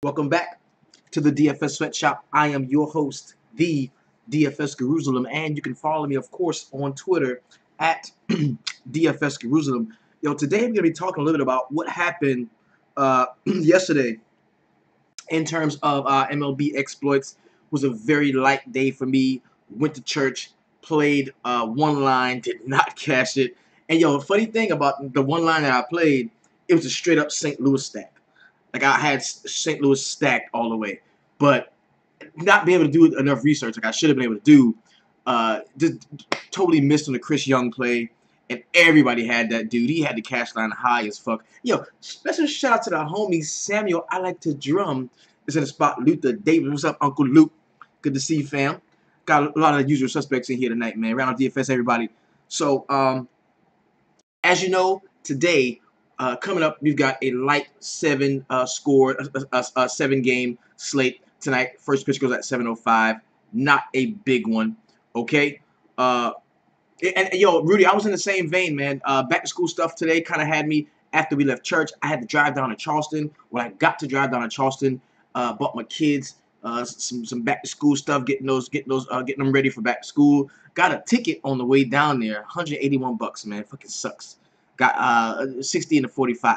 Welcome back to the DFS Sweatshop. I am your host, the DFS Jerusalem, and you can follow me, of course, on Twitter at DFS Jerusalem. Today we're going to be talking a little bit about what happened yesterday in terms of MLB exploits. It was a very light day for me. Went to church, played one line, did not cash it. And the funny thing about the one line that I played, it was a straight up St. Louis stack. Like I had St. Louis stacked all the way, but not being able to do enough research like I should have been able to do. Just totally missed on the Chris Young play, and everybody had that dude. He had the cash line high as fuck. Special shout out to the homie Samuel. I like to drum. Is in the spot. Luther David, what's up, Uncle Luke? Good to see you, fam. Got a lot of the usual suspects in here tonight, man. Round of DFS, everybody. So, as you know, today. Coming up, we've got a light 7-game slate tonight. First pitch goes at 7:05. Not a big one, okay? Rudy, I was in the same vein, man. Back to school stuff today kind of had me. After we left church, I had to drive down to Charleston. When I got to drive down to Charleston, bought my kids some back to school stuff, getting them ready for back to school. Got a ticket on the way down there, $181, man. Fucking sucks. Got 60 into 45.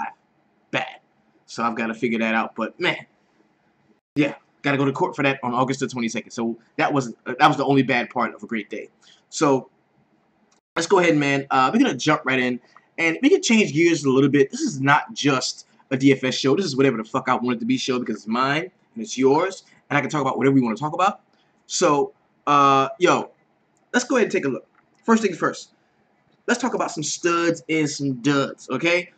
Bad. So I've got to figure that out. But man, yeah, got to go to court for that on August the 22nd. So that was the only bad part of a great day. So let's go ahead, man. We're gonna jump right in, and we can change gears a little bit. This is not just a DFS show. This is whatever the fuck I want it to be show because it's mine and it's yours, and I can talk about whatever we want to talk about. So, let's go ahead and take a look. First things first. Let's talk about some studs and some duds, okay?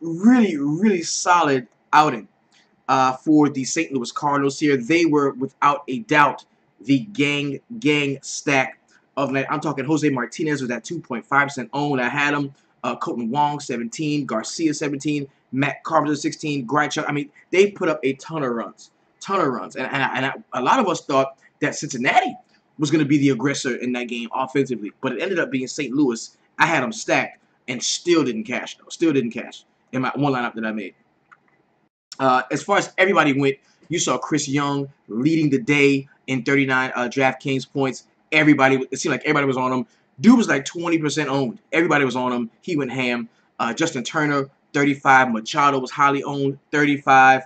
Really solid outing for the St. Louis Cardinals here. They were, without a doubt, the gang stack of the night. I'm talking Jose Martinez with that 2.5% owned. I had him. Colton Wong, 17. Garcia, 17. Matt Carpenter, 16. Grichuk. I mean, they put up a ton of runs. And a lot of us thought that Cincinnati was going to be the aggressor in that game offensively. But it ended up being St. Louis. I had them stacked and still didn't cash, though. Still didn't cash in my one lineup that I made. As far as everybody went, you saw Chris Young leading the day in 39 DraftKings points. It seemed like everybody was on him. Dude was like 20% owned. Everybody was on him. He went ham. Justin Turner, 35. Machado was highly owned, 35.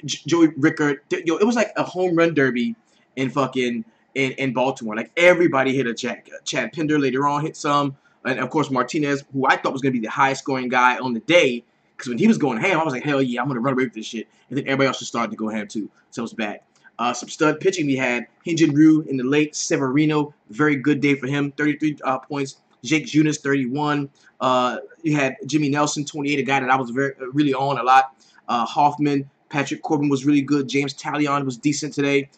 Joey Rickard. It was like a home run derby in Baltimore. Like everybody hit a jack. Chad Pinder later on hit some, and of course Martinez, who I thought was going to be the highest scoring guy on the day, because when he was going ham, I was like, hell yeah, I'm going to run away with this shit. And then everybody else just started to go ham too, so it was bad. Some stud pitching we had. Hyun-Jin Ryu in the late. Severino, very good day for him, 33 points. Jake Junis, 31. You had Jimmy Nelson, 28, a guy that I was really on a lot. Hoffman, Patrick Corbin was really good. James Talion was decent today.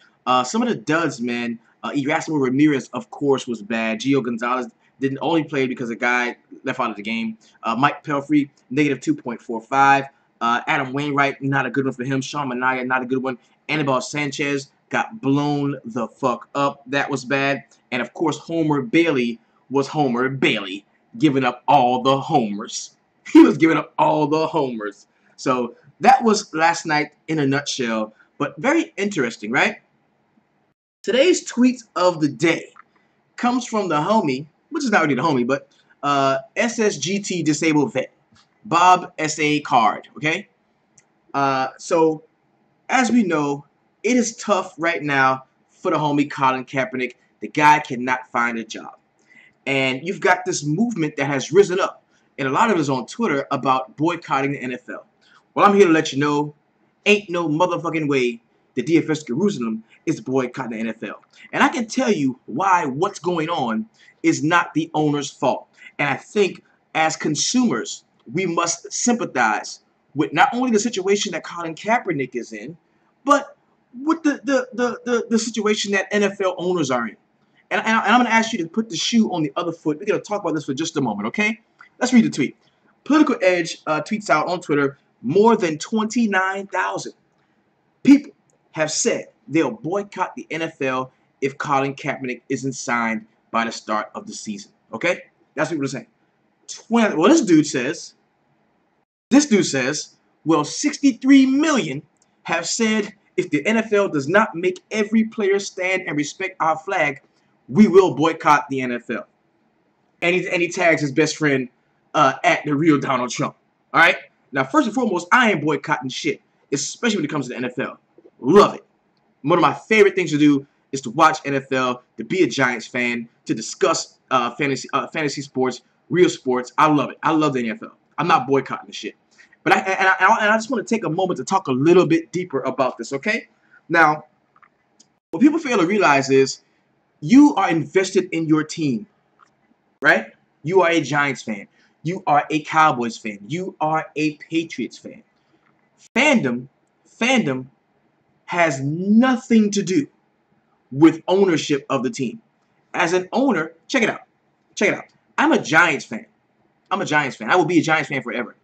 Some of the duds, man. Erasmo Ramirez, of course, was bad. Gio Gonzalez didn't only play because a guy left out of the game. Mike Pelfrey, negative 2.45. Adam Wainwright, not a good one for him. Sean Manaea, not a good one. Anibal Sanchez got blown the fuck up. That was bad. And, of course, Homer Bailey was Homer Bailey, giving up all the homers. He was giving up all the homers. So that was last night in a nutshell. But very interesting, right? Today's tweet of the day comes from the homie, which is not really the homie, but SSGT Disabled Vet, Bob S.A. Card, okay? So, as we know, it is tough right now for the homie Colin Kaepernick. The guy cannot find a job. And you've got this movement that has risen up, and a lot of it is on Twitter, about boycotting the NFL. Well, I'm here to let you know, ain't no motherfucking way the DFS Jerusalem is boycotting the NFL. And I can tell you why what's going on is not the owner's fault. And I think as consumers, we must sympathize with not only the situation that Colin Kaepernick is in, but with the situation that NFL owners are in. And I'm going to ask you to put the shoe on the other foot. We're going to talk about this for just a moment, okay? Let's read the tweet. Political Edge tweets out on Twitter, more than 29,000 people have said they'll boycott the NFL if Colin Kaepernick isn't signed by the start of the season. Okay? That's what people are saying. Well, this dude says, Well, 63 million have said if the NFL does not make every player stand and respect our flag, we will boycott the NFL. And he tags his best friend at the real Donald Trump. All right? Now, first and foremost, I ain't boycotting shit, especially when it comes to the NFL. Love it. One of my favorite things to do is to watch NFL, to be a Giants fan, to discuss fantasy sports, real sports. I love it. I love the NFL. I'm not boycotting the shit. But I just want to take a moment to talk a little bit deeper about this, okay? Now, what people fail to realize is you are invested in your team, right? You are a Giants fan. You are a Cowboys fan. You are a Patriots fan. Fandom has nothing to do with ownership of the team. As an owner, check it out. Check it out. I'm a Giants fan. I'm a Giants fan. I will be a Giants fan forever.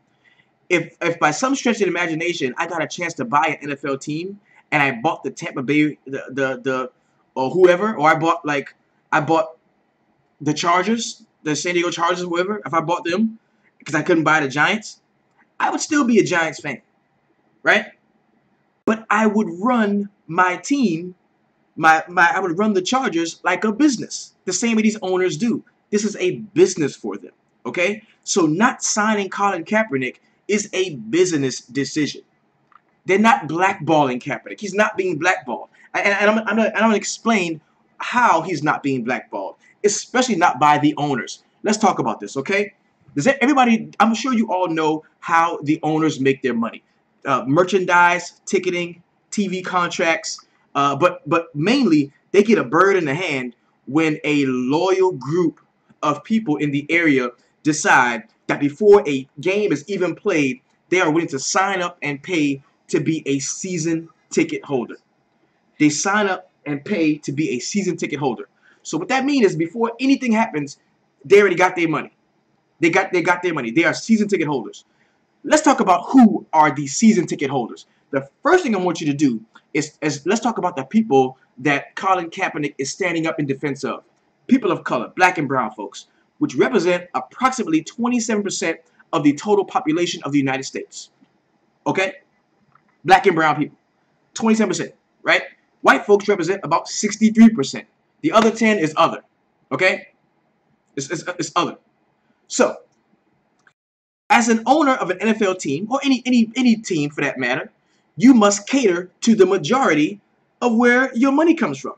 If by some stretch of the imagination I got a chance to buy an NFL team and I bought the Tampa Bay or whoever, or I bought the Chargers, the San Diego Chargers, whoever, if I bought them because I couldn't buy the Giants, I would still be a Giants fan, right? But I would run my team, I would run the Chargers like a business, the same way these owners do. This is a business for them, okay? So not signing Colin Kaepernick is a business decision. They're not blackballing Kaepernick. He's not being blackballed. And I'm gonna explain how he's not being blackballed, especially not by the owners. Let's talk about this, okay? Everybody, I'm sure you all know how the owners make their money. Merchandise, ticketing, TV contracts, but mainly they get a bird in the hand when a loyal group of people in the area decide that before a game is even played, they are willing to sign up and pay to be a season ticket holder. They sign up and pay to be a season ticket holder. So what that means is before anything happens, they already got their money. They got their money. They are season ticket holders. Let's talk about who are these season ticket holders. The first thing I want you to do is let's talk about the people that Colin Kaepernick is standing up in defense of. People of color, black and brown folks, which represent approximately 27% of the total population of the United States. Okay? Black and brown people, 27%, right? White folks represent about 63%. The other 10 is other, okay? It's other. So, as an owner of an NFL team, or any team for that matter, you must cater to the majority of where your money comes from.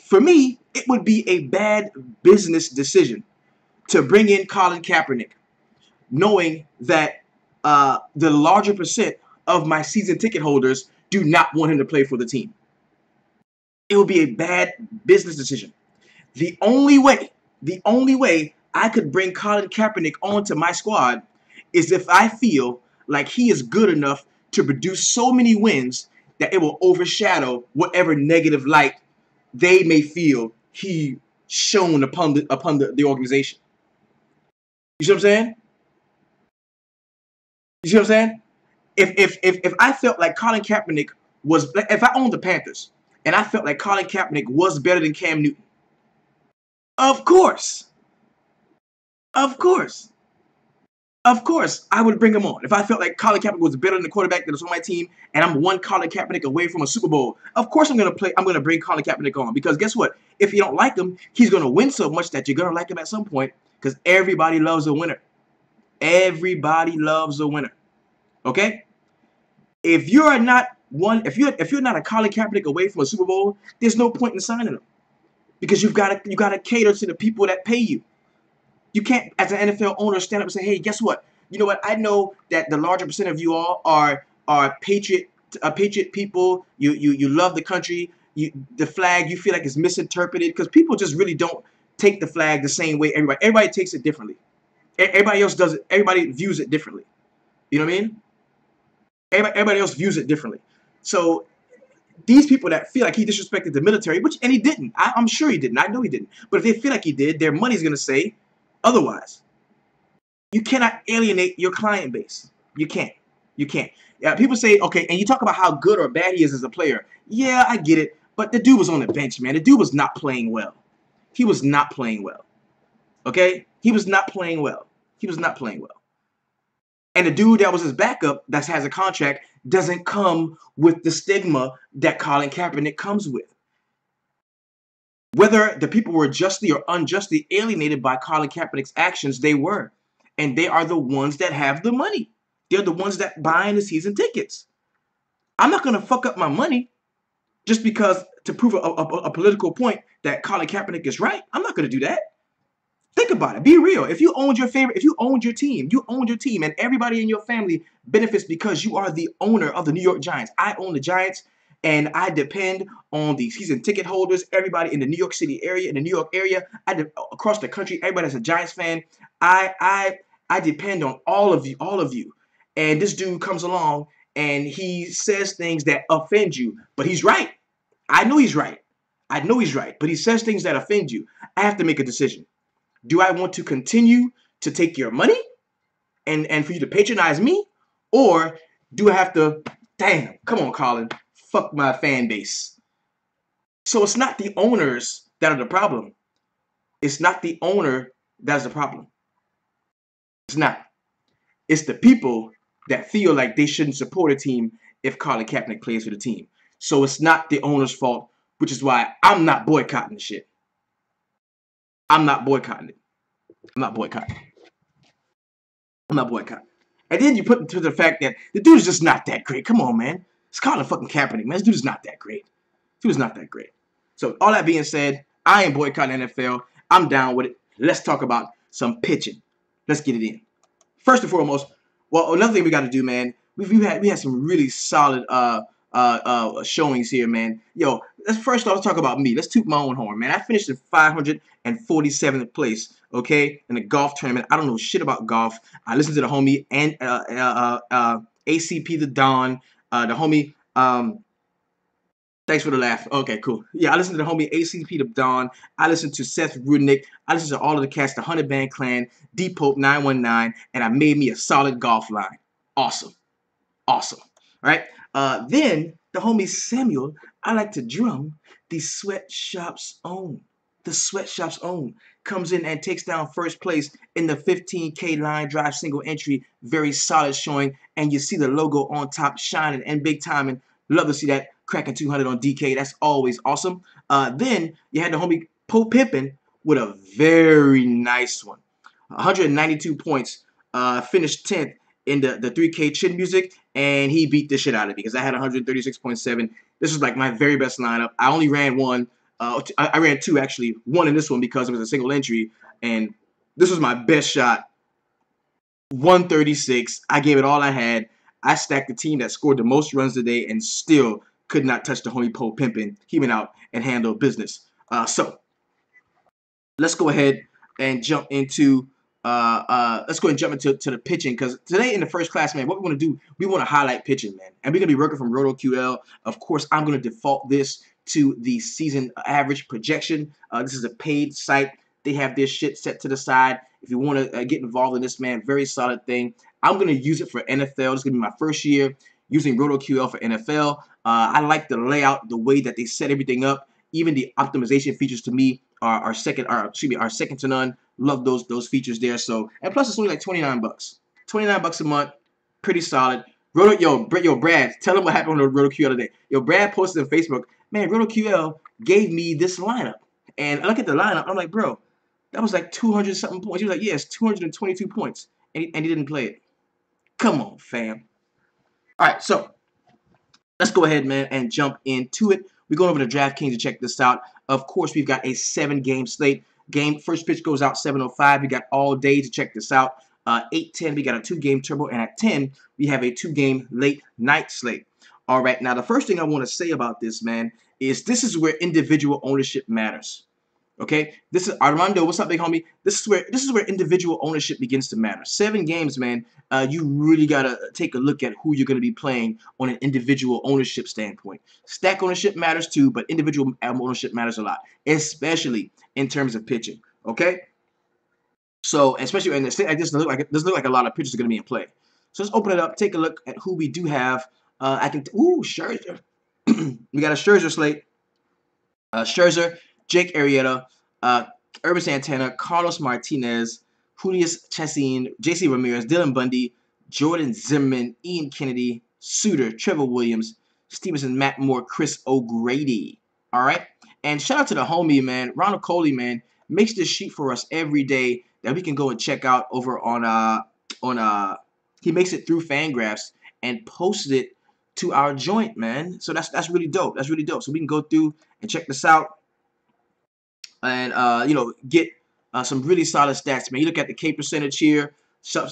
For me, it would be a bad business decision to bring in Colin Kaepernick, knowing that the larger percent of my season ticket holders do not want him to play for the team. It would be a bad business decision. The only way I could bring Colin Kaepernick onto my squad is if I feel like he is good enough to produce so many wins that it will overshadow whatever negative light they may feel he shone upon the organization. You see what I'm saying? You see what I'm saying? If I felt like Colin Kaepernick was, if I owned the Panthers and I felt like Colin Kaepernick was better than Cam Newton, of course, I would bring him on. If I felt like Colin Kaepernick was better than the quarterback that was on my team, and I'm one Colin Kaepernick away from a Super Bowl, of course I'm gonna bring Colin Kaepernick on, because guess what? If you don't like him, he's gonna win so much that you're gonna like him at some point, because everybody loves a winner. Everybody loves a winner. Okay? If you're not a Colin Kaepernick away from a Super Bowl, there's no point in signing him, because you gotta cater to the people that pay you. You can't, as an NFL owner, stand up and say, "Hey, guess what? You know what? I know that the larger percent of you all are patriot people. You love the country. The flag you feel like is misinterpreted, because people just really don't take the flag the same way everybody takes it differently. Everybody else does it. Everybody views it differently. You know what I mean? Everybody else views it differently. So these people that feel like he disrespected the military, and he didn't. I'm sure he didn't. I know he didn't. But if they feel like he did, their money's gonna say otherwise. You cannot alienate your client base. You can't. You can't. Yeah, people say, okay, and you talk about how good or bad he is as a player. Yeah, I get it. But the dude was on the bench, man. The dude was not playing well. He was not playing well. Okay? He was not playing well. He was not playing well. And the dude that was his backup that has a contract doesn't come with the stigma that Colin Kaepernick comes with. Whether the people were justly or unjustly alienated by Colin Kaepernick's actions, they were. And they are the ones that have the money. They're the ones that buying the season tickets. I'm not going to fuck up my money just because to prove a political point that Colin Kaepernick is right. I'm not going to do that. Think about it. Be real. If you owned your favorite, if you owned your team, and everybody in your family benefits because you are the owner of the New York Giants. I own the Giants, and I depend on the season ticket holders, everybody in the New York City area, in the New York area, across the country, everybody that's a Giants fan. I depend on all of you. And this dude comes along and he says things that offend you, but he's right. I know he's right. But he says things that offend you. I have to make a decision. Do I want to continue to take your money and for you to patronize me? Or do I have to, damn, come on, Colin, fuck my fan base? So it's not the owners that are the problem. It's not the owner that's the problem. It's not. It's the people that feel like they shouldn't support a team if Colin Kaepernick plays for the team. So it's not the owner's fault, which is why I'm not boycotting the shit. I'm not boycotting it. I'm not boycotting. And then you put into the fact that the dude is just not that great. Come on, man. It's Colin fucking Kaepernick, man. This dude is not that great. So all that being said, I ain't boycotting NFL. I'm down with it. Let's talk about some pitching. Let's get it in. First and foremost, well, another thing we got to do, man. We had some really solid showings here, man. Yo, let's talk about me. Let's toot my own horn, man. I finished in 547th place, okay, in the golf tournament. I don't know shit about golf. I listened to the homie and ACP the Don, the homie. Thanks for the laugh. Okay, cool. Yeah, I listened to the homie ACP the Don. I listened to Seth Rudnick. I listened to all of the cats, the 100 Band Clan, D Pope 919, and I made me a solid golf line. Awesome. All right. Then the homie Samuel, I like to drum, the Sweatshop's own. The Sweatshop's own comes in and takes down first place in the 15K line drive single entry. Very solid showing. And you see the logo on top shining and big timing. Love to see that. Cracking 200 on DK. That's always awesome. Then you had the homie Pope Pippin with a very nice one. 192 points. Finished 10th in the 3K chin music, and he beat the shit out of me because I had 136.7. This was like my very best lineup. I only ran one. I ran two, actually. One in this one because it was a single entry, and this was my best shot. 136. I gave it all I had. I stacked the team that scored the most runs today and still could not touch the homie Pope Pimpin. He went out and handled business. So let's go ahead and jump into the pitching, because today in the first class, man, what we want to do, we want to highlight pitching, man, and we're gonna be working from RotoQL. Of course, I'm gonna default this to the season average projection. This is a paid site. They have this shit set to the side. If you want to get involved in this, man, very solid thing. I'm gonna use it for NFL. This is gonna be my first year using RotoQL for NFL. I like the layout, the way that they set everything up. Even the optimization features to me are second to none. Love those features there. So, and plus it's only like 29 bucks. 29 bucks a month, pretty solid. Yo, Brad, tell him what happened on RotoQL today. Yo, Brad posted on Facebook, man, RotoQL gave me this lineup. And I look at the lineup, I'm like, bro, that was like 200 something points. He was like, yes, 222 points. And he didn't play it. Come on, fam. All right, so let's go ahead, man, and jump into it. We're going over to DraftKings to check this out. Of course, we've got a 7-game slate. First pitch goes out 7:05. We got all day to check this out. 8:10, we got a 2-game turbo, and at 10, we have a 2-game late night slate. All right, now the first thing I want to say about this, man, is this is where individual ownership matters. Okay, this is Armando. What's up, big homie? This is where individual ownership begins to matter. 7 games, man. You really gotta take a look at who you're gonna be playing on an individual ownership standpoint. Stack ownership matters too, but individual ownership matters a lot, especially in terms of pitching. Okay, so especially in this look like a lot of pitchers are gonna be in play. So let's open it up, take a look at who we do have. Scherzer. We got a Scherzer slate. Scherzer, Jake Arrieta, Urban Santana, Carlos Martinez, Julius Chassin, JC Ramirez, Dylan Bundy, Jordan Zimmerman, Ian Kennedy, Suter, Trevor Williams, Stevenson, Matt Moore, Chris O'Grady. All right. And shout out to the homie, man, Ronald Coley, man, makes this sheet for us every day that we can go and check out over on he makes it through Fangraphs and posts it to our joint, man. So that's really dope. That's really dope. So we can go through and check this out and get some really solid stats, man. You look at the K percentage here.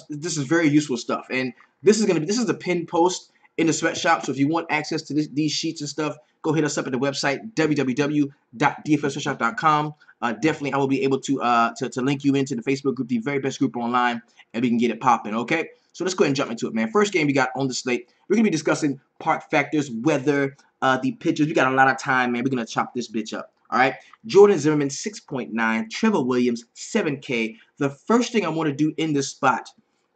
This is very useful stuff, and this is the pin post in the sweatshop. So if you want access to these sheets and stuff, go hit us up at the website www.dfssweatshop.com. Definitely, I will be able to link you into the Facebook group, the very best group online, and we can get it popping. Okay, so let's go ahead and jump into it, man. First game we got on the slate. We're gonna be discussing park factors, weather, the pitchers. We got a lot of time, man. We're gonna chop this bitch up. All right, Jordan Zimmerman 6.9, Trevor Williams 7K. The first thing I want to do in this spot,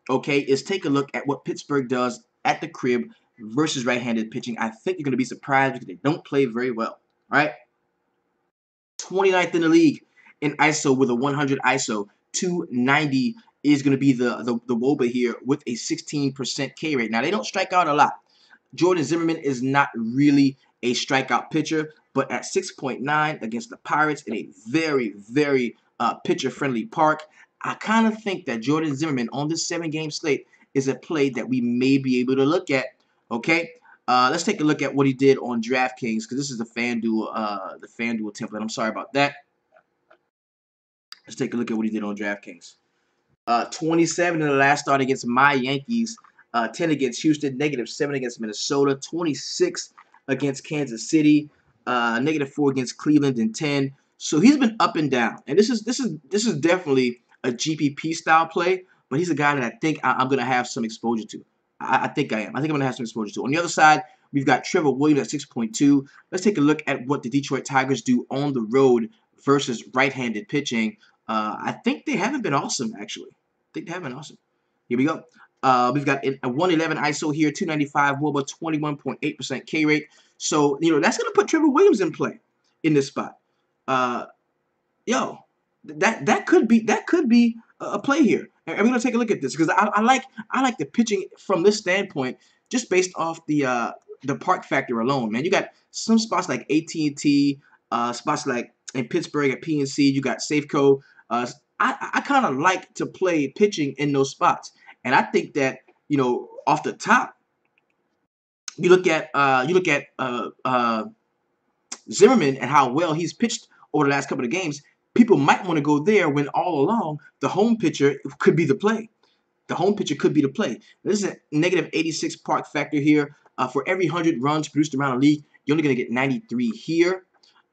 okay, is take a look at what Pittsburgh does at the crib versus right-handed pitching. I think you're going to be surprised because they don't play very well. All right, 29th in the league in ISO with a 100 ISO. 290 is going to be the WOBA here with a 16% K rate. Now they don't strike out a lot. Jordan Zimmerman is not really a strikeout pitcher, but at 6.9 against the Pirates in a very, very pitcher-friendly park, I kind of think that Jordan Zimmerman on this 7-game slate is a play that we may be able to look at. Okay, let's take a look at what he did on DraftKings because this is the FanDuel template. I'm sorry about that. Let's take a look at what he did on DraftKings. 27 in the last start against my Yankees. 10 against Houston, -7 against Minnesota, 26 against Kansas City, -4 against Cleveland, and 10. So he's been up and down, and this is definitely a GPP style play. But he's a guy that I think I'm gonna have some exposure to. I think I am. I think I'm gonna have some exposure to. On the other side, we've got Trevor Williams at 6.2. Let's take a look at what the Detroit Tigers do on the road versus right-handed pitching. I think they haven't been awesome, actually. I think they haven't been awesome. Here we go. We've got a 111 ISO here, 295 WOBA, 21.8% K rate. So, that's going to put Trevor Williams in play in this spot. That could be a play here. And we're going to take a look at this because I like the pitching from this standpoint just based off the park factor alone, man. You got some spots like AT&T, spots like in Pittsburgh at PNC, you got Safeco. I kind of like to play pitching in those spots. And I think that, off the top, you look at Zimmerman and how well he's pitched over the last couple of games. People might want to go there when all along the home pitcher could be the play. The home pitcher could be the play. This is a -86 park factor here. For every 100 runs produced around the league, you're only going to get 93 here.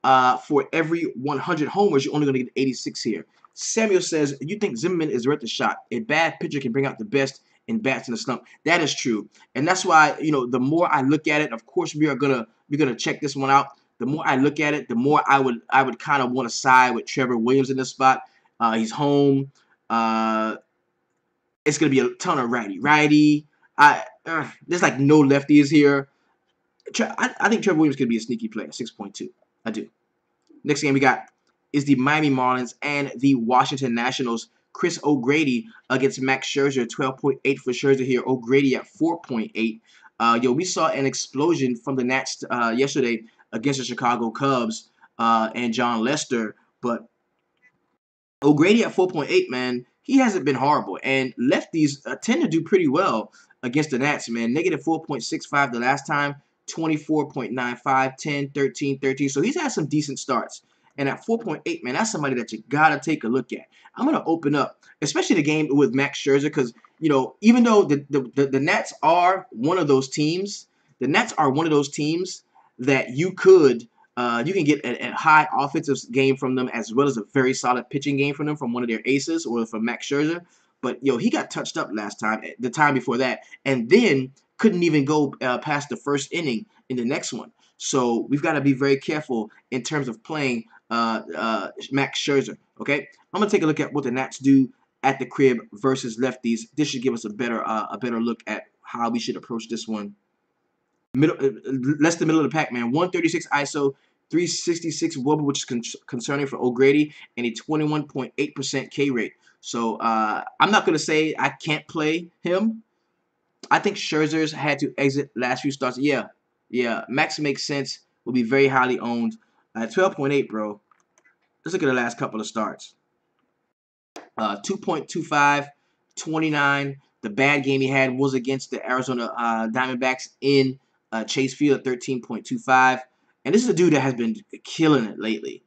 For every 100 homers, you're only going to get 86 here. Samuel says, you think Zimmerman is worth the shot? A bad pitcher can bring out the best in bats in a slump. That is true. And that's why, the more I look at it, of course we're gonna check this one out. The more I look at it, the more I would kind of want to side with Trevor Williams in this spot. He's home. It's gonna be a ton of righty. There's like no lefties here. I think Trevor Williams could be a sneaky play at 6.2. I do. Next game we got is the Miami Marlins and the Washington Nationals. Chris O'Grady against Max Scherzer, 12.8 for Scherzer here. O'Grady at 4.8. We saw an explosion from the Nats yesterday against the Chicago Cubs and John Lester, but O'Grady at 4.8, man, he hasn't been horrible. And lefties tend to do pretty well against the Nats, man. -4.65 the last time, 24.95, 10, 13, 13. So he's had some decent starts. And at 4.8, man, that's somebody that you got to take a look at. I'm going to open up, especially the game with Max Scherzer, because, even though the Nats are one of those teams, that you can get a high offensive game from them as well as a very solid pitching game from them from one of their aces or from Max Scherzer. But, he got touched up last time, the time before that, and then couldn't even go past the first inning in the next one. So we've got to be very careful in terms of playing Max Scherzer, okay? I'm going to take a look at what the Nats do at the crib versus lefties. This should give us a better look at how we should approach this one. Less than middle of the pack, man. 136 ISO, 366 WOBA, which is concerning for O'Grady, and a 21.8% K rate. So I'm not going to say I can't play him, I think Scherzer's had to exit last few starts. Yeah, yeah. Max makes sense. Will be very highly owned. 12.8, bro. Let's look at the last couple of starts. 2.25, 29. The bad game he had was against the Arizona Diamondbacks in Chase Field at 13.25. And this is a dude that has been killing it lately.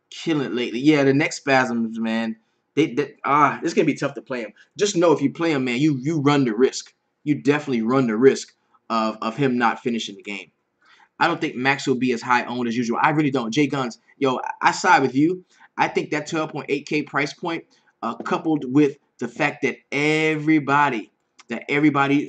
Killing it lately. Yeah, the neck spasms, man. It's gonna be tough to play him. Just know if you play him, man, you run the risk. You definitely run the risk of him not finishing the game. I don't think Max will be as high owned as usual. I really don't. Jay Guns, yo, I side with you. I think that 12.8K price point, coupled with the fact that everybody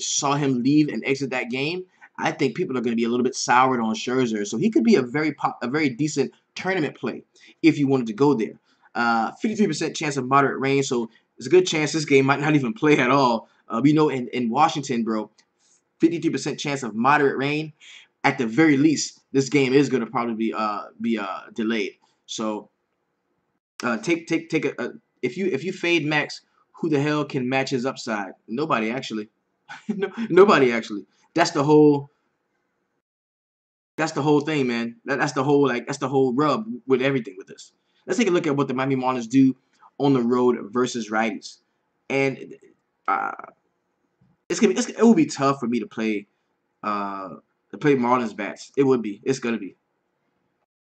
saw him leave and exit that game, I think people are going to be a little bit soured on Scherzer. So he could be a very decent tournament play if you wanted to go there. 53% chance of moderate rain, so there's a good chance this game might not even play at all. We know in Washington, bro, 53% chance of moderate rain. At the very least, this game is going to probably be delayed. So take a if you fade Max, who the hell can match his upside? Nobody actually. Nobody actually. That's the whole thing, man. That's the whole rub with everything with this. Let's take a look at what the Miami Marlins do on the road versus righties, and uh, it will be tough for me to play Marlins bats. It would be. It's gonna be.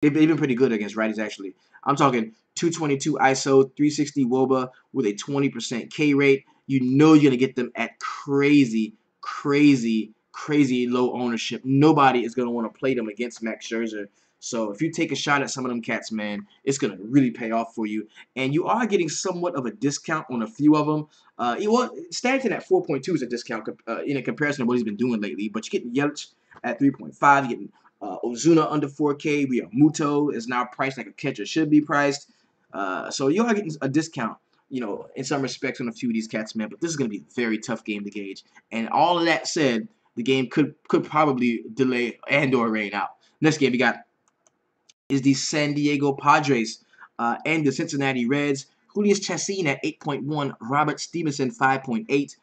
They've been pretty good against righties, actually. I'm talking 222 ISO, 360 WOBA with a 20% K rate. You know you're going to get them at crazy, crazy, crazy low ownership. Nobody is going to want to play them against Max Scherzer. So if you take a shot at some of them cats, man, it's going to really pay off for you. And you are getting somewhat of a discount on a few of them. Stanton at 4.2 is a discount in a comparison to what he's been doing lately. But you're getting Yelich at 3.5. You're getting Ozuna under 4K. We have Muto is now priced like a catcher should be priced. So you are getting a discount, in some respects on a few of these cats, man. But this is going to be a very tough game to gauge. And all of that said, the game could probably delay and/or rain out. Next game we got is the San Diego Padres and the Cincinnati Reds. Julius Chassin at 8.1, Robert Stevenson 5.8.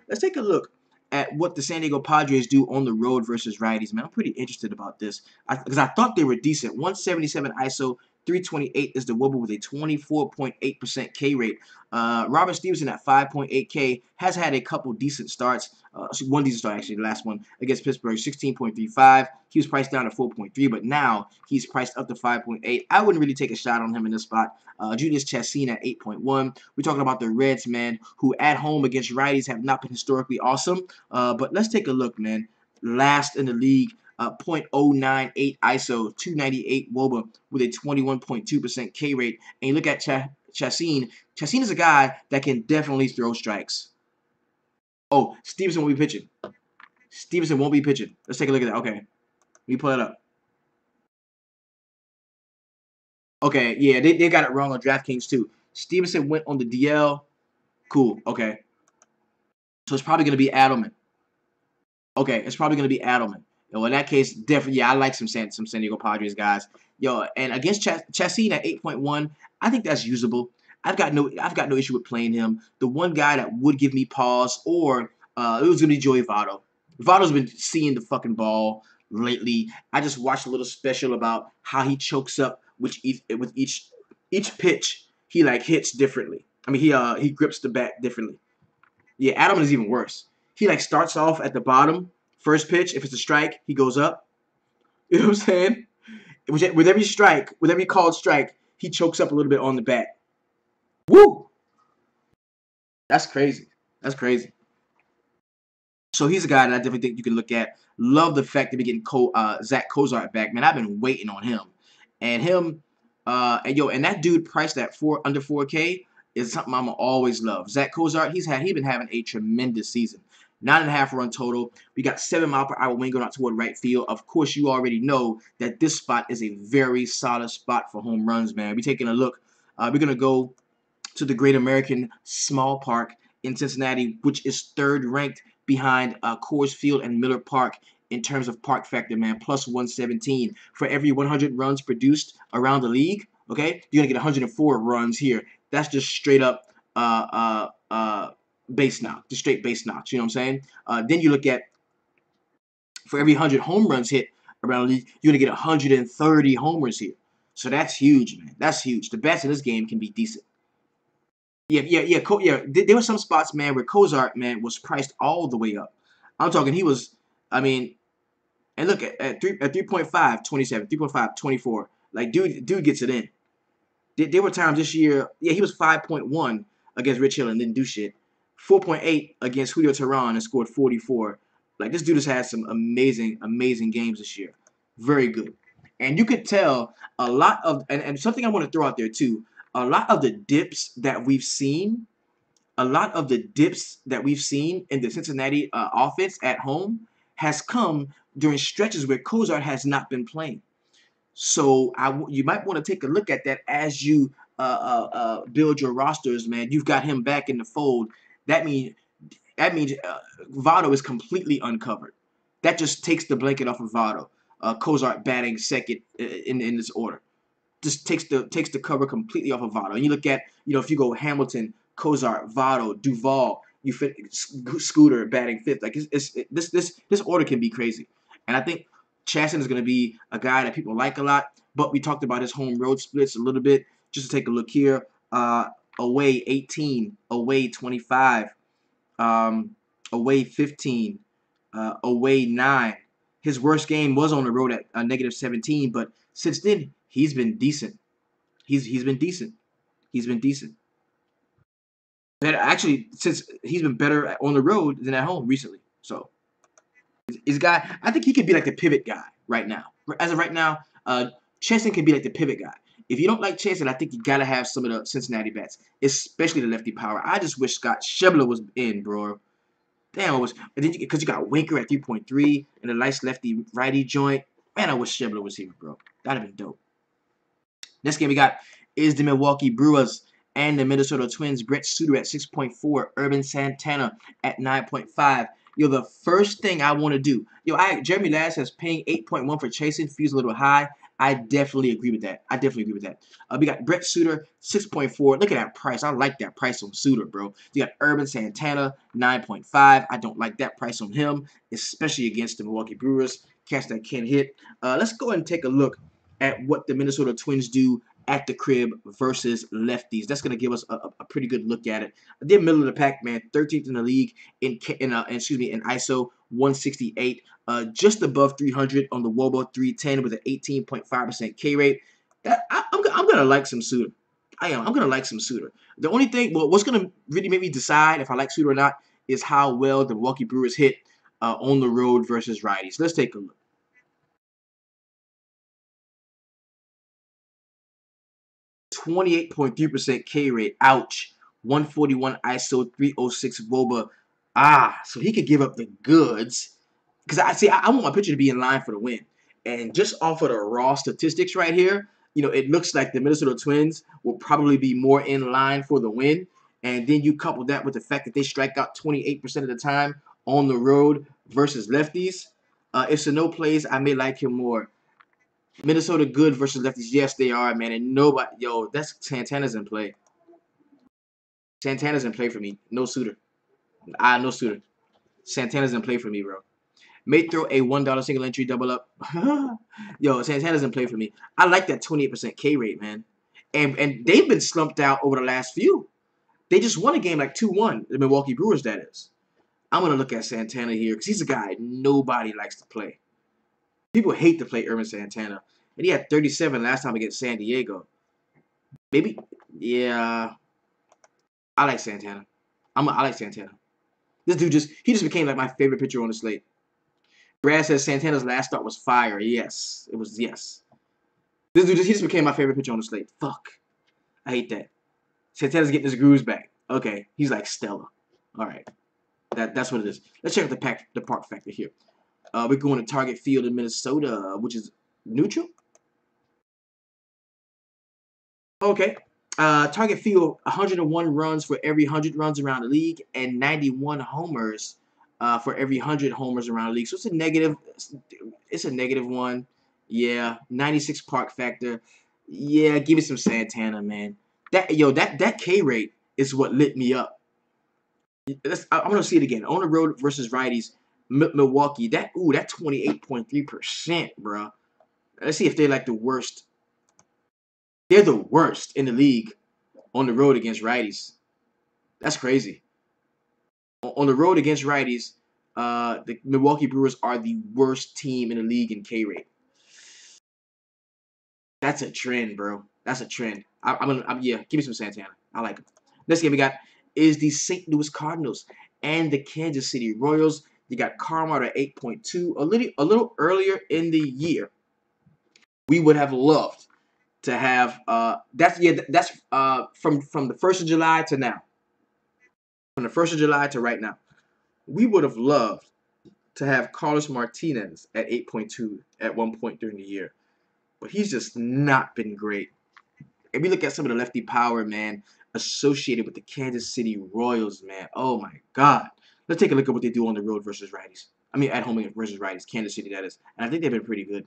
Let's take a look at what the San Diego Padres do on the road versus righties, man. I'm pretty interested about this because I thought they were decent. 177 ISO, 328 is the WOBA with a 24.8% K rate. Robert Stevenson at 5.8K has had a couple decent starts. One decent start, actually, the last one against Pittsburgh, 16.35. He was priced down to 4.3, but now he's priced up to 5.8. I wouldn't really take a shot on him in this spot. Julius Chassin at 8.1. We're talking about the Reds, man, who at home against righties have not been historically awesome. But let's take a look, man. Last in the league, 0.098 ISO, 298 WOBA with a 21.2% K rate. And you look at Chassin. Chassin is a guy that can definitely throw strikes. Oh, Stevenson won't be pitching. Stevenson won't be pitching. Let's take a look at that. Okay. Let me pull it up. Okay, yeah, they got it wrong on DraftKings too. Stevenson went on the DL. Cool. Okay. So it's probably going to be Adelman. Okay, it's probably going to be Adelman. Well, in that case, definitely, yeah, I like some San Diego Padres guys. Yo, and against Chassin at 8.1, I think that's usable. I've got no issue with playing him. The one guy that would give me pause, or it was gonna be Joey Votto. Votto's been seeing the fucking ball lately. I just watched a little special about how he chokes up with each pitch. He like hits differently. I mean, he grips the bat differently. Yeah, Adam is even worse. He like starts off at the bottom, first pitch. If it's a strike, he goes up. You know what I'm saying? With every strike, with every called strike, he chokes up a little bit on the bat. Woo! That's crazy. That's crazy. So he's a guy that I definitely think you can look at. Love the fact that we're getting Zach Cozart back. Man, I've been waiting on him. And and that dude priced at under 4K is something I'm always love. Zach Cozart, he's been having a tremendous season. 9.5 run total. We got 7 mile per hour wind going out toward right field. Of course, you already know that this spot is a very solid spot for home runs, man. We're taking a look. We're gonna go to the Great American Small Park in Cincinnati, which is 3rd ranked behind Coarse Field and Miller Park in terms of park factor, man. Plus 117 for every 100 runs produced around the league. Okay, you're gonna get 104 runs here. That's just straight up base knock, just straight base knocks. You know what I'm saying? Then you look at for every 100 home runs hit around the league, you're gonna get 130 homers here. So that's huge, man. That's huge. The bats in this game can be decent. Yeah. There were some spots, man, where Cozart, man, was priced all the way up. I'm talking, he was, I mean, and look at 3.5, 27, 3.5, 24. Like, dude gets it in. There were times this year, yeah, he was 5.1 against Rich Hill and didn't do shit. 4.8 against Julio Teheran and scored 44. Like, this dude has had some amazing games this year. Very good. And you could tell a lot of, and something I want to throw out there too, a lot of the dips that we've seen, in the Cincinnati offense at home has come during stretches where Cozart has not been playing. So you might want to take a look at that as you build your rosters, man. You've got him back in the fold. That means Votto is completely uncovered. That just takes the blanket off of Votto. Cozart batting second in this order. Just takes the cover completely off of Votto. And you look at, if you go Hamilton, Cozart, Votto, Duvall, you fit Scooter batting fifth. Like this order can be crazy. And I think Chastain is going to be a guy that people like a lot. But we talked about his home road splits a little bit. Just to take a look here, away 18, away 25, away 15, away 9. His worst game was on the road at -17, but since then he's been decent. He's been decent. He's been decent. Better, actually, since he's been better on the road than at home recently. So he's a guy. I think he could be like the pivot guy right now. As of right now, Chesson can be like the pivot guy. If you don't like Chesson, I think you gotta have some of the Cincinnati bats, especially the lefty power. I just wish Scott Schebler was in, bro. Damn, because you got Winker at 3.3 and a nice lefty righty joint. Man, I wish Schebler was here, bro. That'd have been dope. Next game we got is the Milwaukee Brewers and the Minnesota Twins. Brett Suter at 6.4, Urban Santana at 9.5. The first thing I want to do, Jeremy Lass has paying 8.1 for chasing, feels a little high. I definitely agree with that. We got Brett Suter, 6.4. Look at that price. I like that price on Suter, bro. You got Urban Santana, 9.5. I don't like that price on him, especially against the Milwaukee Brewers. Catch that can hit. Let's go ahead and take a look at what the Minnesota Twins do at the crib versus lefties. That's going to give us a pretty good look at it. They're middle of the pack, man. 13th in the league in ISO 168, just above 300 on the WOBA 310 with an 18.5% K rate. I'm gonna like some Suter. I'm gonna like some Suter. The only thing, what's gonna really make me decide if I like Suter or not is how well the Milwaukee Brewers hit on the road versus righties. Let's take a look. 28.3% K rate. Ouch. 141 ISO, 306 WOBA. So he could give up the goods. Because I want my pitcher to be in line for the win. And just off of the raw statistics right here, it looks like the Minnesota Twins will probably be more in line for the win. And then you couple that with the fact that they strike out 28% of the time on the road versus lefties. If Sano plays, I may like him more. Minnesota good versus lefties. Yes, they are, man. And nobody, that's Santana's in play. Santana's in play for me. No Suter. No Suter. Santana's in play for me, bro. May throw a $1 single entry double up. Santana's in play for me. I like that 28% K rate, man. And they've been slumped out over the last few. They just won a game like 2-1. The Milwaukee Brewers, that is. I'm going to look at Santana here because he's a guy nobody likes to play. People hate to play Urban Santana. And he had 37 last time against San Diego. Maybe, yeah. I like Santana. I like Santana. This dude he just became like my favorite pitcher on the slate. Brad says Santana's last start was fire. Yes. It was, yes. This dude he just became my favorite pitcher on the slate. Fuck. I hate that. Santana's getting his grooves back. Okay. He's like Stella. Alright. That's what it is. Let's check out the park factor here. We're going to Target Field in Minnesota, which is neutral. Okay. Target Field, 101 runs for every 100 runs around the league and 91 homers for every 100 homers around the league. So it's a negative. It's a negative one. Yeah. 96 park factor. Yeah. Give me some Santana, man. That K rate is what lit me up. I'm gonna see it again. On the road versus righties, Milwaukee. That 28.3%, bro. Let's see if they're like the worst. They're the worst in the league on the road against righties. That's crazy. On the road against righties, the Milwaukee Brewers are the worst team in the league in K rate. That's a trend, bro. That's a trend. Yeah, give me some Santana. I like him. Next game we got is the St. Louis Cardinals and the Kansas City Royals. You got Carmart at 8.2. A little earlier in the year, we would have loved to have that's from the 1st of July to now. From the 1st of July to right now. We would have loved to have Carlos Martinez at 8.2 at one point during the year. But he's just not been great. If you look at some of the lefty power, man, associated with the Kansas City Royals, man, oh my God. Let's take a look at what they do on the road versus righties. I mean, at home versus righties, Kansas City, that is. And I think they've been pretty good.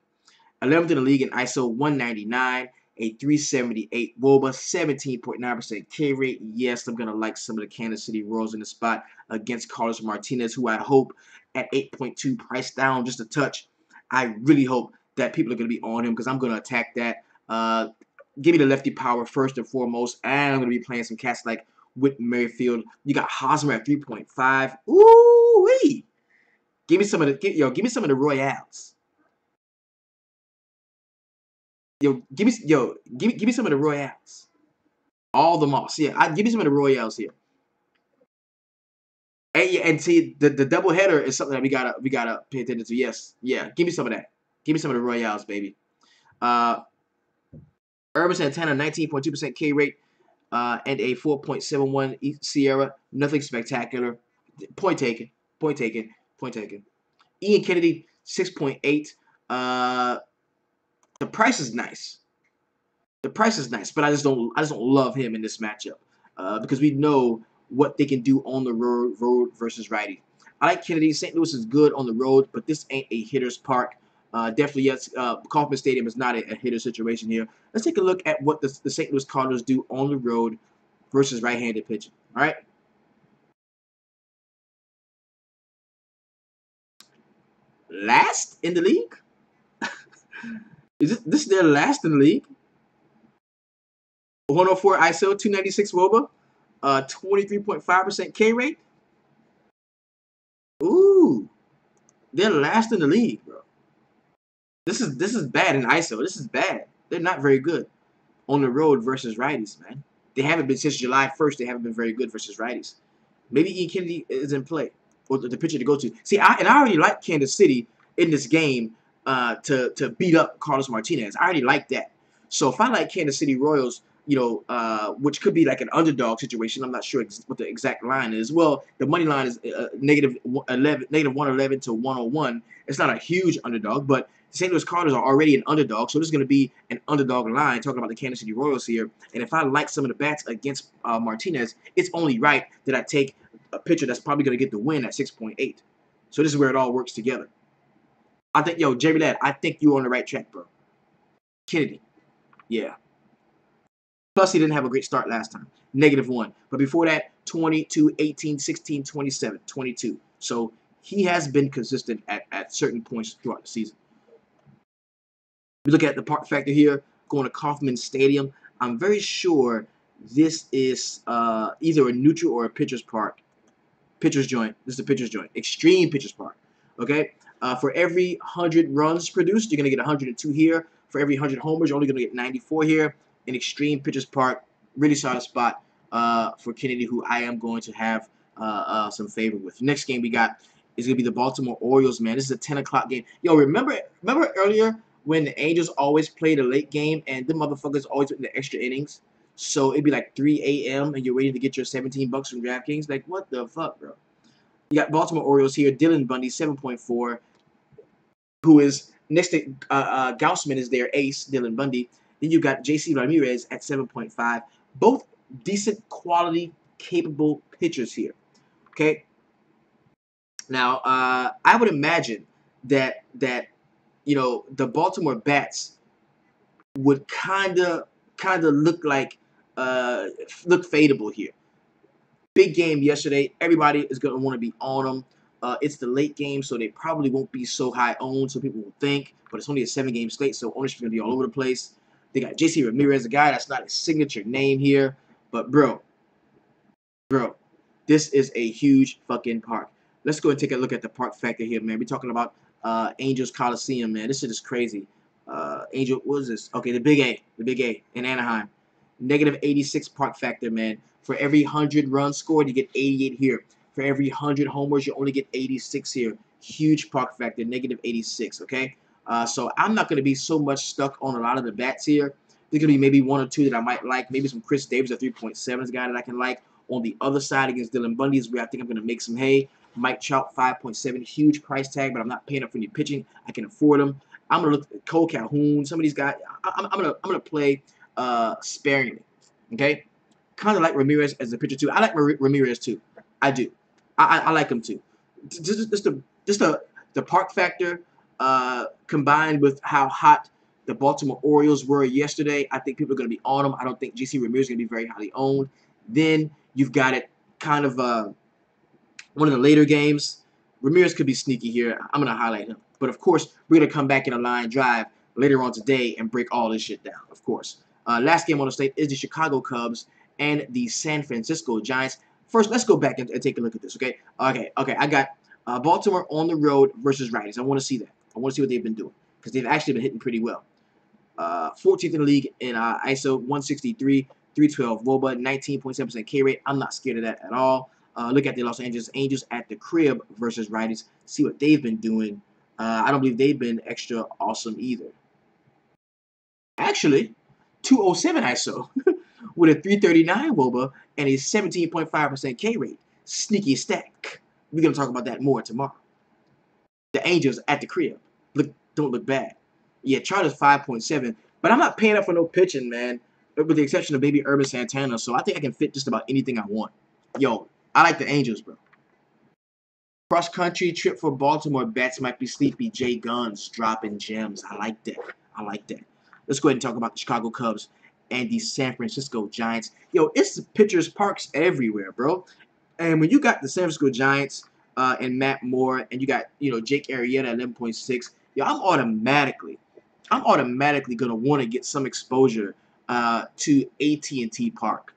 11th in the league in ISO 199, a 378 WOBA, 17.9% K rate. Yes, I'm going to like some of the Kansas City Royals in the spot against Carlos Martinez, who I hope at 8.2 price down just a touch. I really hope that people are going to be on him because I'm going to attack that. Give me the lefty power first and foremost, and I'm going to be playing some cats like Whit Merrifield. You got Hosmer at 3.5. Ooh-wee! Give me some of the Royales. Give me some of the Royales. All the moss. Yeah, give me some of the Royales here. And see the double header is something that we gotta pay attention to. Yes, yeah. Give me some of that. Give me some of the Royales, baby. Uh, Urban Santana, 19.2% K rate, and a 4.71 Sierra. Nothing spectacular. Point taken. Point taken. Point taken. Ian Kennedy, 6.8. The price is nice. The price is nice, but I just don't love him in this matchup because we know what they can do on the road versus righty. I like Kennedy. St. Louis is good on the road, but this ain't a hitter's park. Definitely, yes. Kauffman Stadium is not a hitter situation here. Let's take a look at what the St. Louis Cardinals do on the road versus right-handed pitching. All right, last in the league. Is this their last in the league? 104 ISO, 296 WOBA, 23.5% K rate. Ooh, they're last in the league, bro. This is bad in ISO. This is bad. They're not very good on the road versus righties, man. They haven't been since July 1st. They haven't been very good versus righties. Maybe Ian Kennedy is in play or the pitcher to go to. See, I already like Kansas City in this game to beat up Carlos Martinez. I already like that. So if I like Kansas City Royals, which could be like an underdog situation. I'm not sure what the exact line is. Well, the money line is -111 to 101. It's not a huge underdog, but the St. Louis Cardinals are already an underdog, so this is going to be an underdog line. Talking about the Kansas City Royals here, and if I like some of the bats against Martinez, it's only right that I take a pitcher that's probably going to get the win at 6.8. So this is where it all works together. I think, Jerry Ladd, I think you're on the right track, bro. Kennedy, yeah. Plus, he didn't have a great start last time. -1. But before that, 22, 18, 16, 27, 22. So he has been consistent at certain points throughout the season. We look at the park factor here, going to Kauffman Stadium. I'm very sure this is either a neutral or a pitcher's park. Pitcher's joint. This is a pitcher's joint. Extreme pitcher's park. Okay? For every 100 runs produced, you're going to get 102 here. For every 100 homers, you're only going to get 94 here. In Extreme Pitcher's Park, really solid spot for Kennedy, who I am going to have some favor with. Next game we got is going to be the Baltimore Orioles, man. This is a 10 o'clock game. Yo, remember earlier when the Angels always played a late game and the motherfuckers always went in the extra innings? So it'd be like 3 a.m. and you're waiting to get your 17 bucks from DraftKings. Like, what the fuck, bro? You got Baltimore Orioles here. Dylan Bundy, 7.4, who is next to Gaussman is their ace, Dylan Bundy. Then you got J.C. Ramirez at 7.5. Both decent quality, capable pitchers here. Okay. Now, I would imagine that the Baltimore bats would kind of look like look fadeable here. Big game yesterday. Everybody is going to want to be on them. It's the late game, so they probably won't be so high owned, so people will think. But it's only a 7-game slate, so ownership is going to be all over the place. They got JC Ramirez, a guy that's not a signature name here. But, bro, this is a huge fucking park. Let's go and take a look at the park factor here, man. We're talking about Angels Coliseum, man. This shit is crazy. Angel, what is this? Okay, the Big A in Anaheim. Negative 86 park factor, man. For every 100 runs scored, you get 88 here. For every 100 homers, you only get 86 here. Huge park factor, negative 86, okay? So I'm not going to be so much stuck on a lot of the bats here. There's going to be maybe one or two that I might like. Maybe some Chris Davis at 3.7 is a guy that I can like. On the other side against Dylan Bundy is where I think I'm going to make some hay. Mike Trout, 5.7, huge price tag, but I'm not paying up for any pitching. I can afford them. I'm going to look at Cole Calhoun, some of these guys. I'm gonna play sparingly, okay? Kind of like Ramirez as a pitcher too. I like Ramirez too. I do. I like him too. Just the park factor combined with how hot the Baltimore Orioles were yesterday. I think people are going to be on them. I don't think JC Ramirez is going to be very highly owned. Then you've got it kind of one of the later games. Ramirez could be sneaky here. I'm going to highlight him. But, of course, we're going to come back in a line drive later on today and break all this shit down, of course. Last game on the slate is the Chicago Cubs and the San Francisco Giants. First, let's go back and take a look at this, okay? Okay, I got Baltimore on the road versus righties. I want to see that. I want to see what they've been doing because they've actually been hitting pretty well. 14th in the league in ISO, 163, 312 WOBA, 19.7% K rate. I'm not scared of that at all. Look at the Los Angeles Angels at the crib versus righties. See what they've been doing. I don't believe they've been extra awesome either. Actually, 207 ISO with a 339 WOBA and a 17.5% K rate. Sneaky stack. We're going to talk about that more tomorrow. The Angels at the crib. Don't look bad. Yeah, Charter's 5.7, but I'm not paying up for no pitching, man, with the exception of maybe Urban Santana, so I think I can fit just about anything I want. Yo, I like the Angels, bro. Cross-country trip for Baltimore. Bats might be sleepy. Jay Guns dropping gems. I like that. I like that. Let's go ahead and talk about the Chicago Cubs and the San Francisco Giants. Yo, it's the pitchers' parks everywhere, bro. And when you got the San Francisco Giants and Matt Moore, and you got, Jake Arrieta at 11.6, yo, I'm automatically going to want to get some exposure to AT&T Park,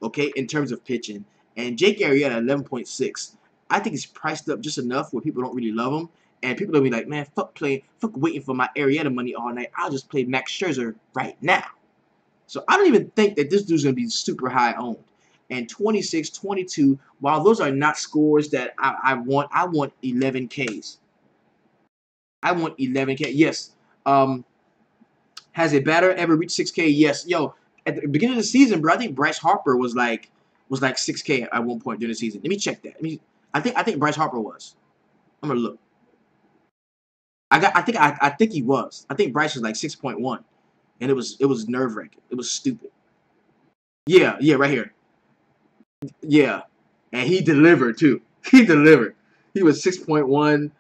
okay, in terms of pitching. And Jake Arrieta at 11.6, I think he's priced up just enough where people don't really love him. And people will be like, man, fuck waiting for my Arrieta money all night. I'll just play Max Scherzer right now. So I don't even think that this dude's going to be super high owned. And 26, 22, while those are not scores that I want 11 Ks. I want 11K. Yes. Has a batter ever reached 6K? Yes. Yo, at the beginning of the season, bro, I think Bryce Harper was like 6K at one point during the season. Let me check that. I think Bryce Harper was. I'm gonna look. I think he was. I think Bryce was like 6.1, and it was nerve-wracking. It was stupid. Yeah, right here. Yeah, and he delivered too. He delivered. He was 6.1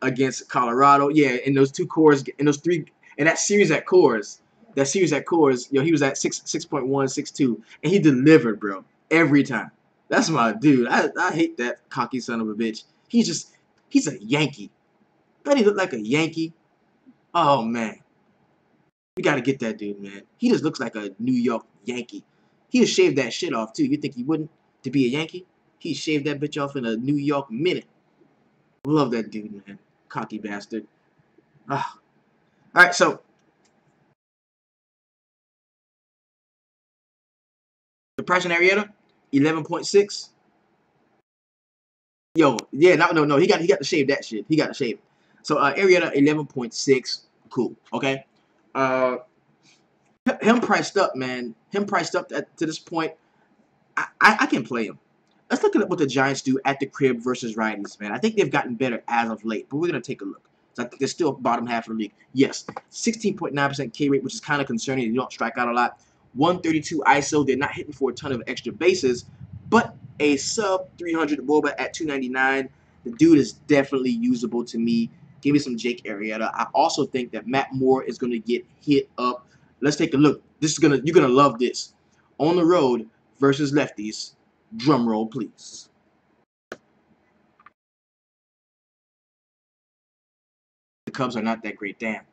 against Colorado. Yeah, in those two cores, in that series at Coarse, yo, he was at 6.1, 6.2, and he delivered, bro, every time. That's my dude. I hate that cocky son of a bitch. He's a Yankee. Doesn't he look like a Yankee? Oh, man. We got to get that dude, man. He just looks like a New York Yankee. He'd shave that shit off, too. You think he wouldn't to be a Yankee? He'd shave that bitch off in a New York minute. Love that dude, man. Cocky bastard. Ah. All right, so the price on Arrieta, 11.6. Yo, yeah, no. He got to shave that shit. He got to shave it. So Arrieta, 11.6. Cool. Okay. Him priced up, man. Him priced up to this point. I can play him. Let's look at what the Giants do at the crib versus righties, man. I think they've gotten better as of late, but we're going to take a look. So I think they're still bottom half of the league. Yes, 16.9% K rate, which is kind of concerning. You don't strike out a lot. 132 ISO. They're not hitting for a ton of extra bases, but a sub 300 WOBA at 299. The dude is definitely usable to me. Give me some Jake Arrieta. I also think that Matt Moore is going to get hit up. Let's take a look. You're gonna love this. On the road versus lefties. Drum roll, please. The Cubs are not that great. Damn.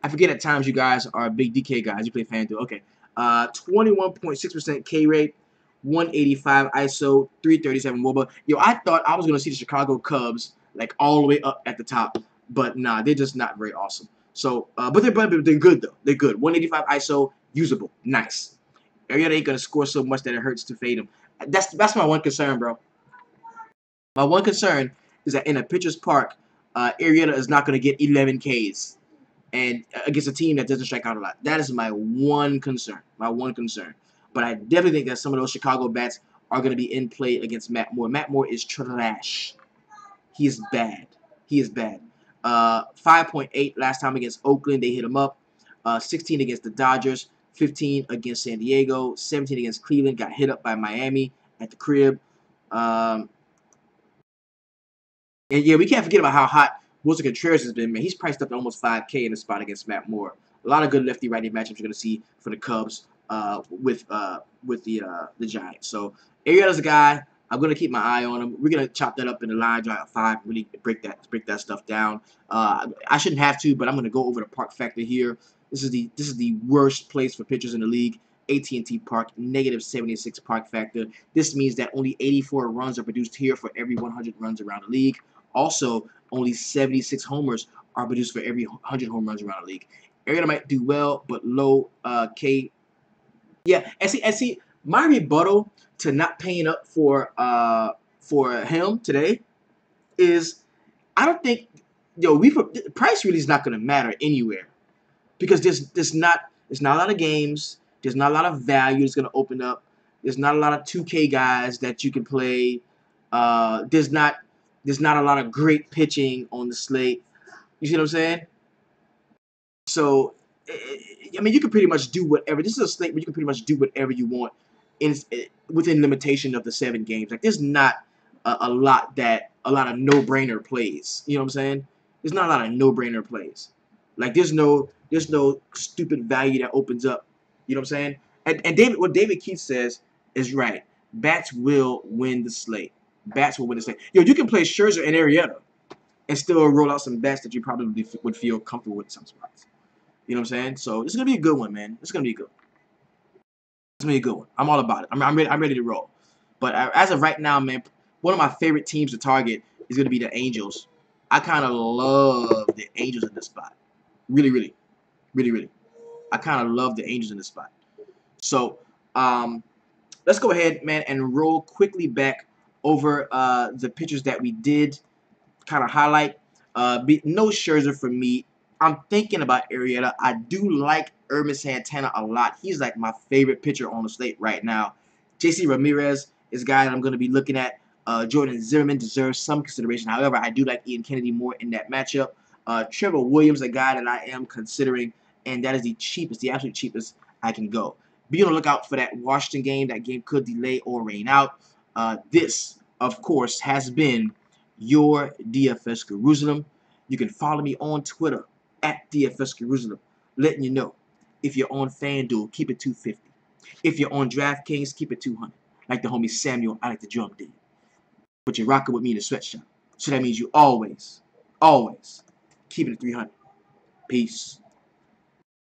I forget at times you guys are big DK guys. You play FanDuel. Okay. 21.6% K rate, 185 ISO, 337 WOBA. Yo, I thought I was going to see the Chicago Cubs like all the way up at the top. But nah, they're just not very awesome. So, but they're good though. They're good. 185 ISO, usable. Nice. Arrieta ain't going to score so much that it hurts to fade him. That's my one concern, bro. My one concern is that in a pitcher's park, Arrieta is not going to get 11 Ks. And against a team that doesn't strike out a lot. That is my one concern. My one concern. But I definitely think that some of those Chicago bats are going to be in play against Matt Moore. Matt Moore is trash. He is bad. He is bad. 5.8 last time against Oakland. They hit him up. 16 against the Dodgers. 15 against San Diego. 17 against Cleveland. Got hit up by Miami at the crib. And yeah, we can't forget about how hot Wilson Contreras has been, man. He's priced up to almost 5K in the spot against Matt Moore. A lot of good lefty-righty matchups you're going to see for the Cubs with the Giants. So Arrieta's a guy. I'm going to keep my eye on him. We're going to chop that up in the line drive at 5, really break that stuff down. I shouldn't have to, but I'm going to go over the park factor here. This is the worst place for pitchers in the league. AT&T Park, negative 76 park factor. This means that only 84 runs are produced here for every 100 runs around the league. Also, only 76 homers are produced for every 100 home runs around the league. Arrieta might do well, but low K. Yeah, and see, my rebuttal to not paying up for him today is I don't think price really is not going to matter anywhere because there's not a lot of games. There's not a lot of value that's going to open up. There's not a lot of 2K guys that you can play. There's not a lot of great pitching on the slate. You see what I'm saying? So, I mean, you can pretty much do whatever. This is a slate where you can pretty much do whatever you want within limitation of the 7 games. Like, there's not a lot of no-brainer plays. You know what I'm saying? There's not a lot of no-brainer plays. Like, there's no stupid value that opens up. You know what I'm saying? And what David Keith says is right. Bats will win the slate. Bats will win the slate. Yo, you can play Scherzer and Arrieta and still roll out some bats that you probably would feel comfortable with in some spots. You know what I'm saying? So this is gonna be a good one, man. It's gonna be good. It's gonna be a good one. I'm all about it. I'm ready to roll. But as of right now, man, one of my favorite teams to target is gonna be the Angels. I kind of love the Angels in this spot. Really, really, really, really. I kind of love the Angels in this spot. So let's go ahead, man, and roll quickly back over the pitchers that we did kind of highlight. No Scherzer for me. I'm thinking about Arrieta. I do like Urban Santana a lot. He's like my favorite pitcher on the slate right now. JC Ramirez is a guy that I'm going to be looking at. Jordan Zimmerman deserves some consideration. However, I do like Ian Kennedy more in that matchup. Trevor Williams, a guy that I am considering, and that is the cheapest, the absolute cheapest I can go. Be on the lookout for that Washington game. That game could delay or rain out. This, of course, has been your DFS Jerusalem. You can follow me on Twitter at DFS Jerusalem, letting you know if you're on FanDuel, keep it 250. If you're on DraftKings, keep it 200. Like the homie Samuel, I like the drum did. But you're rocking with me in the sweatshop. So that means you always keep it at 300. Peace.